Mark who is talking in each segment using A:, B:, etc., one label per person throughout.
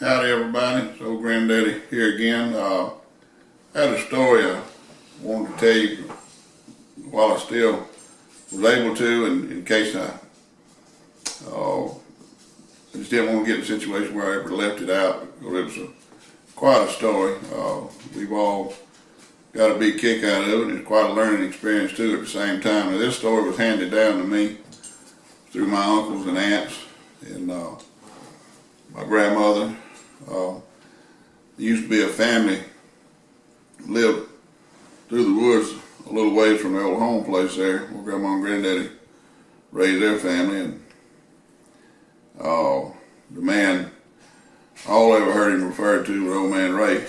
A: Howdy everybody, it's old Granddaddy here again. I had a story I wanted to tell you while I still was able to, and in case I just didn't want to get in a situation where I ever left it out. It was quite a story. We've all got a big kick out of it, and it's quite a learning experience too at the same time. Now, this story was handed down to me through my uncles and aunts and my grandmother. There used to be a family lived through the woods a little ways from the old home place there where Grandma and Granddaddy raised their family, and the man, all I ever heard him referred to was Old Man Ray.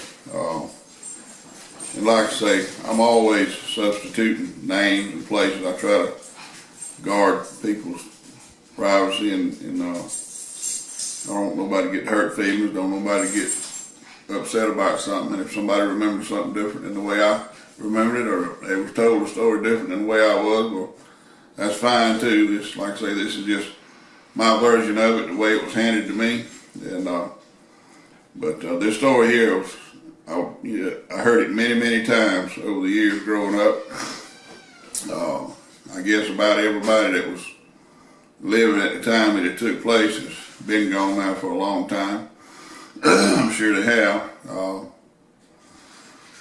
A: And like I say, I'm always substituting names and places. I try to guard people's privacy and I don't want nobody to get hurt feelings, don't nobody get upset about something. And if somebody remembers something different than the way I remembered it, or they was told a story different than the way I was, well, that's fine too. This, like I say, this is just my version of it, the way it was handed to me. And but this story here was, I heard it many times over the years growing up. I guess about everybody that was living at the time that it took place has been gone now for a long time. I'm sure they have.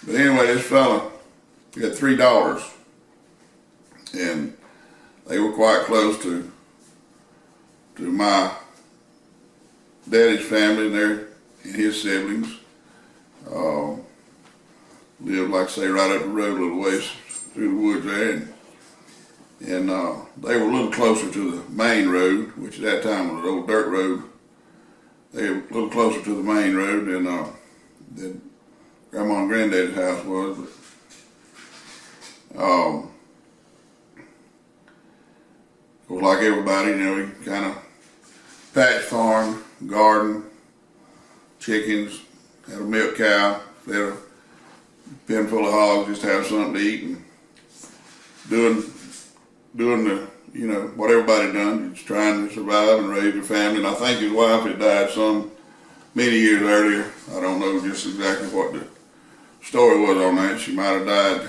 A: But anyway, this fella, he had 3 daughters, and they were quite close to my daddy's family and his siblings. Lived, like I say, right up the road a little ways through the woods there, and they were a little closer to the main road, which at that time was an old dirt road. They were a little closer to the main road than Grandma and Granddaddy's house was. But, of course, like everybody, he kind of patch farm, garden, chickens, had a milk cow, had a pen full of hogs just to have something to eat, and doing the, what everybody done, just trying to survive and raise their family. And I think his wife had died many years earlier. I don't know just exactly what the story was on that. She might have died,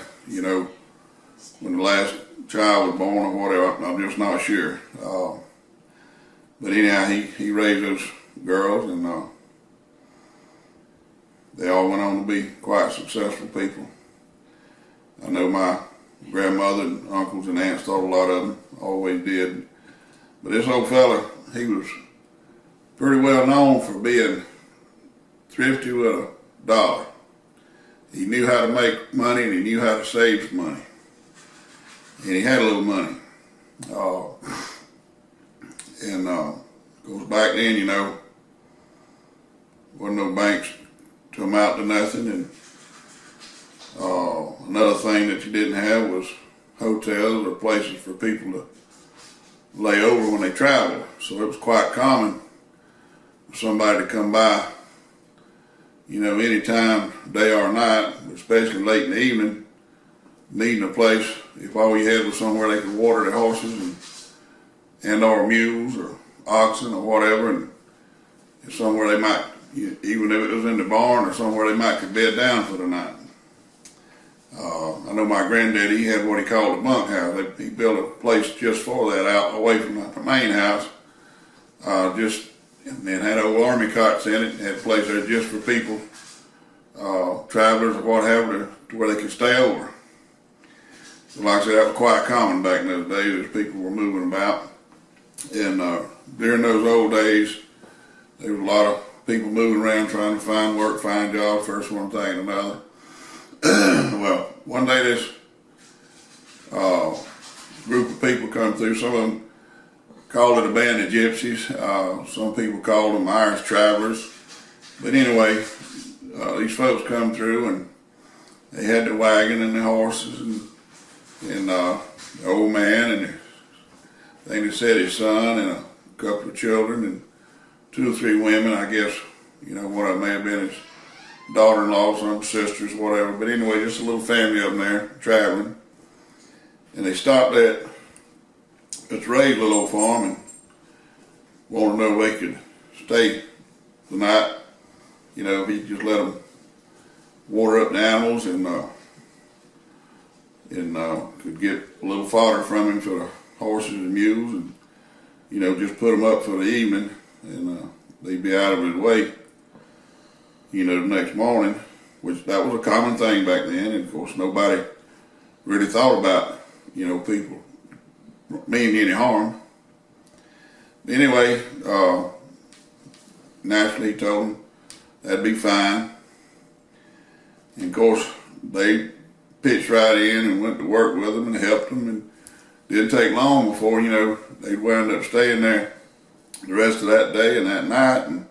A: when the last child was born or whatever. I'm just not sure. But anyhow, he raised those girls, and they all went on to be quite successful people. I know my grandmother and uncles and aunts thought a lot of them, always did. But this old fella, he was pretty well known for being thrifty with a dollar. He knew how to make money, and he knew how to save money. And he had a little money. Goes back then, wasn't no banks to amount to nothing, and another thing that you didn't have was hotels or places for people to lay over when they traveled. So it was quite common for somebody to come by, any time, day or night, especially late in the evening, needing a place. If all you had was somewhere they could water their horses and or mules or oxen or whatever, and somewhere they might, even if it was in the barn or somewhere they might could bed down for the night. I know my granddaddy, he had what he called a bunkhouse. He built a place just for that out away from the main house. And then had old army cots in it, and had a place there just for people, travelers or whatever, to where they could stay over. So like I said, that was quite common back in those days as people were moving about. And during those old days, there was a lot of people moving around trying to find work, find jobs, first one thing and another. Well, one day this group of people come through. Some of them called it a band of gypsies. Some people called them Irish travelers. But anyway, these folks come through, and they had the wagon and the horses and the old man, and I think they said his son and a couple of children and 2 or 3 women. I guess, one of them may have been his daughter-in-law, some sisters, whatever. But anyway, just a little family up there traveling. And they stopped at Ray's little old farm and wanted to know if they could stay the night you know, if he just let them water up the animals and could get a little fodder from him for the horses and mules, and you know, just put them up for the evening, and they'd be out of his way, you know, the next morning, which that was a common thing back then. And of course, nobody really thought about, you know, people meaning any harm. Anyway, naturally he told them that'd be fine. And of course, they pitched right in and went to work with them and helped them, and didn't take long before, you know, they'd wound up staying there the rest of that day and that night, and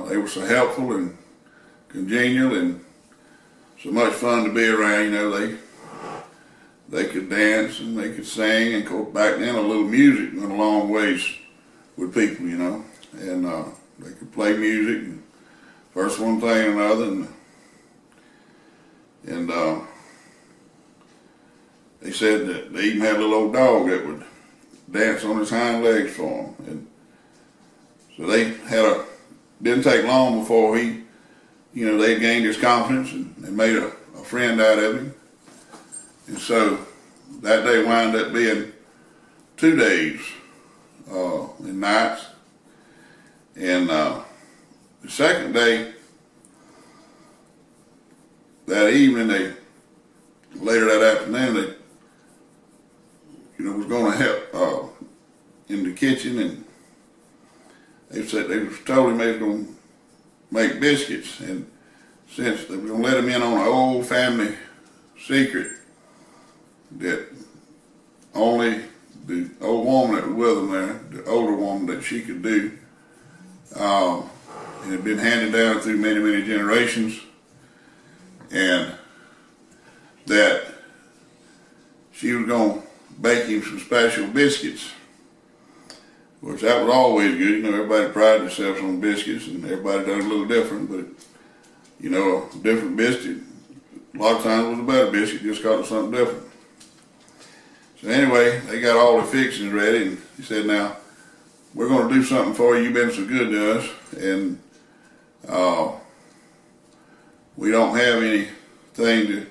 A: they were so helpful and congenial and so much fun to be around. You know, they could dance and they could sing, and of course back then a little music went a long ways with people, you know, and they could play music, and first one thing and another, and they said that they even had a little old dog that would dance on his hind legs for them. And so they didn't take long before he, you know, they gained his confidence and made a friend out of him. And so that day wound up being 2 days and nights. And the second day, that evening, later that afternoon, they, you know, was going to help in the kitchen, and they said they was told him they was going to make biscuits, and since they were going to let him in on an old family secret that only the old woman that was with him there, the older woman, that she could do, it had been handed down through many, many generations, and that she was going to bake him some special biscuits, which that was always good. You know, everybody prided themselves on biscuits, and everybody done a little different, but, you know, a different biscuit, a lot of times was a better biscuit, just got it something different. So anyway, they got all the fixings ready, and he said, now, we're going to do something for you. You've been so good to us, and we don't have anything to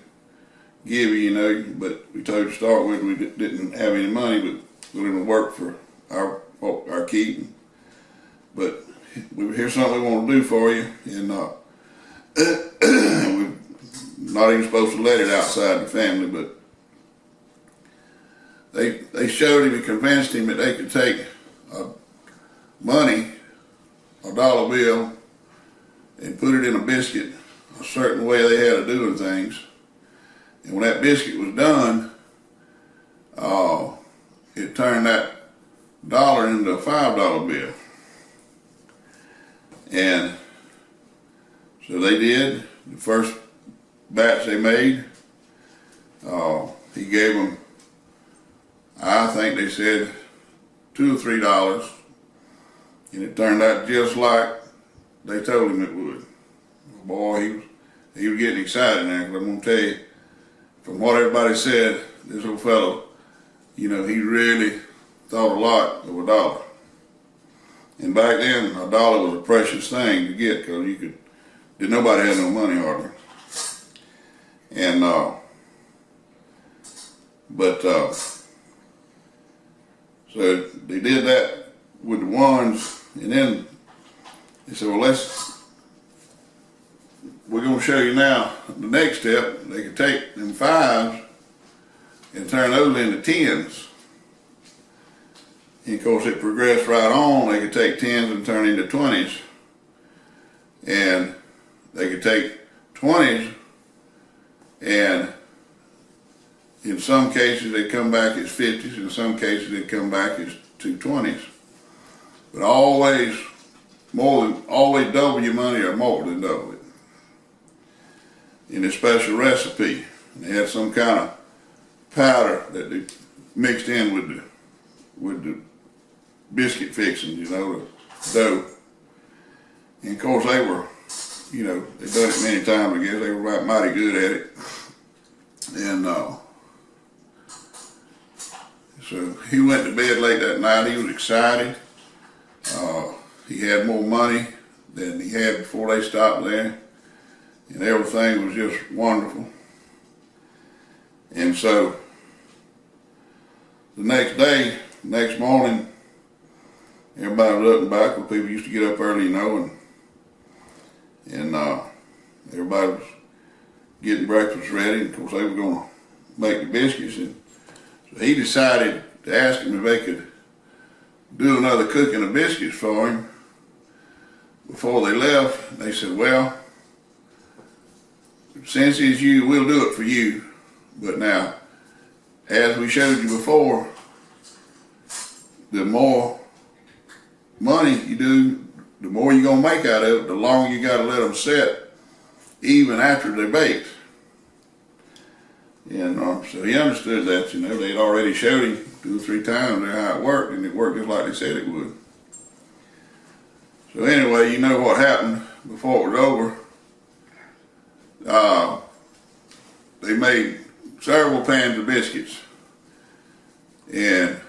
A: give you, you know, but we told you to start with, we didn't have any money, but we're going to work for our keep. But here's something we want to do for you, and we're not even supposed to let it outside the family, but they showed him and convinced him that they could take money, a dollar bill, and put it in a biscuit a certain way they had of doing things. And when that biscuit was done, it turned that dollar into a $5 bill. And so they did. The first batch they made, he gave them, I think they said, $2 or $3, and it turned out just like they told him it would. Boy, he was getting excited now, because I'm going to tell you, from what everybody said, this old fellow, you know, he really thought a lot of a dollar. And back then, a dollar was a precious thing to get, because nobody had no money hardly. And, so they did that with the ones, and then they said, well, we're going to show you now the next step. They could take them 5s and turn those into 10s. And of course it progressed right on. They could take 10s and turn into 20s. And they could take 20s, and in some cases they come back as 50s, in some cases they come back as 220s. But always double your money, or more than double it, in a special recipe. And they had some kind of powder that they mixed in with the biscuit fixings, you know, the dough. And of course they were, you know, they'd done it many times, I guess. They were mighty good at it. And so he went to bed late that night. He was excited. He had more money than he had before they stopped there. And everything was just wonderful. And so the next morning, everybody was up and back. Well, people used to get up early, and everybody was getting breakfast ready. And of course, they were going to make the biscuits. And so he decided to ask them if they could do another cooking of biscuits for him before they left. They said, well, since it's you, we'll do it for you. But now, as we showed you before, the more money you do, the more you're going to make out of it, the longer you got to let them set, even after they're baked. And so he understood that, they'd already showed him 2 or 3 times how it worked, and it worked just like they said it would. So anyway, you know what happened before it was over. They made several pans of biscuits, and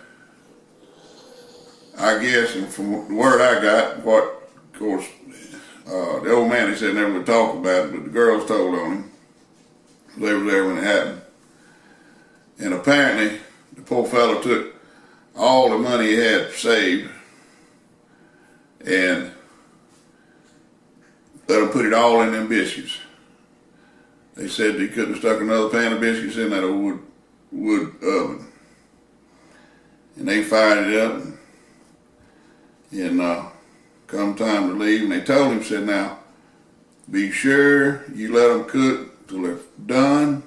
A: I guess, and from the word I got, of course, the old man, he said never would talk about it, but the girls told on him. They were there when it happened. And apparently, the poor fellow took all the money he had saved and let him put it all in them biscuits. They said he couldn't have stuck another pan of biscuits in that old wood oven. And they fired it up, and come time to leave, and they told him, said, now, be sure you let them cook till they're done,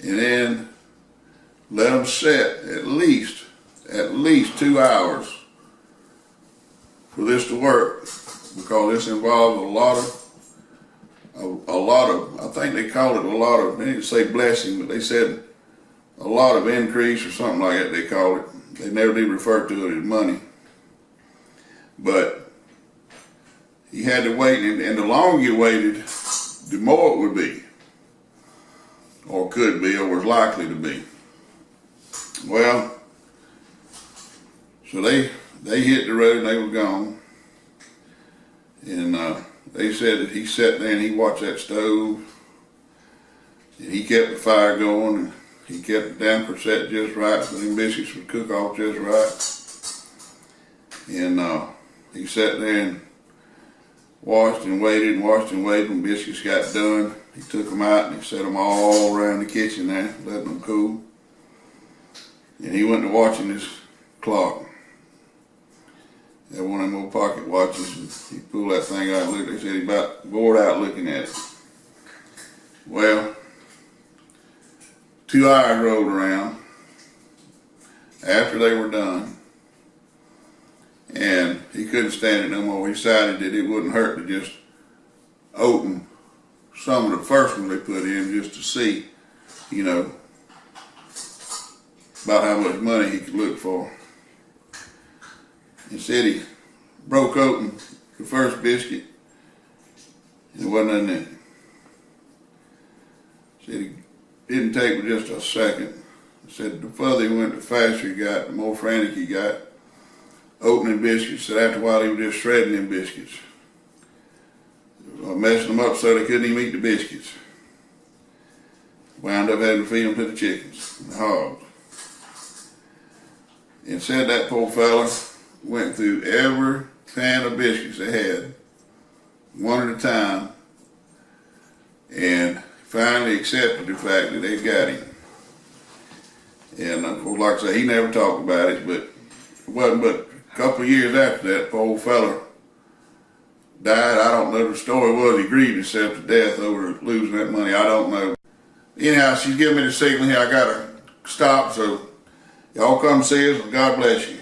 A: and then let them set at least 2 hours for this to work, because this involves a lot of, I think they called it a lot of, they didn't say blessing, but they said a lot of increase or something like that they called it. They never did refer to it as money. But he had to wait, and the longer you waited, the more it would be, or could be, or was likely to be. Well, so they hit the road and they were gone. And they said that he sat there and he watched that stove, and he kept the fire going, and he kept the damper set just right so them biscuits would cook off just right. And he sat there and watched and waited when biscuits got done. He took them out and he set them all around the kitchen there, letting them cool. And he went to watching his clock. Had one of them old pocket watches, and he pulled that thing out and looked. They said he about bored out looking at it. Well, 2 hours rolled around after they were done, and he couldn't stand it no more. He decided that it wouldn't hurt to just open some of the first ones they put in just to see, about how much money he could look for. He said he broke open the first biscuit, and there wasn't nothing in it. Said he didn't take but just a second. Said the further he went, the faster he got, the more frantic he got opening biscuits. Said after a while he was just shredding them biscuits, messing them up so they couldn't even eat the biscuits. Wound up having to feed them to the chickens and the hogs. And said that poor fella went through every pan of biscuits they had, one at a time, and finally accepted the fact that they got him. And of course, like I say, he never talked about it, but it wasn't but a couple of years after that, poor old fella died. I don't know the story was. He grieved himself to death over losing that money. I don't know. Anyhow, she's giving me the signal here. I gotta stop, so y'all come see us, and God bless you.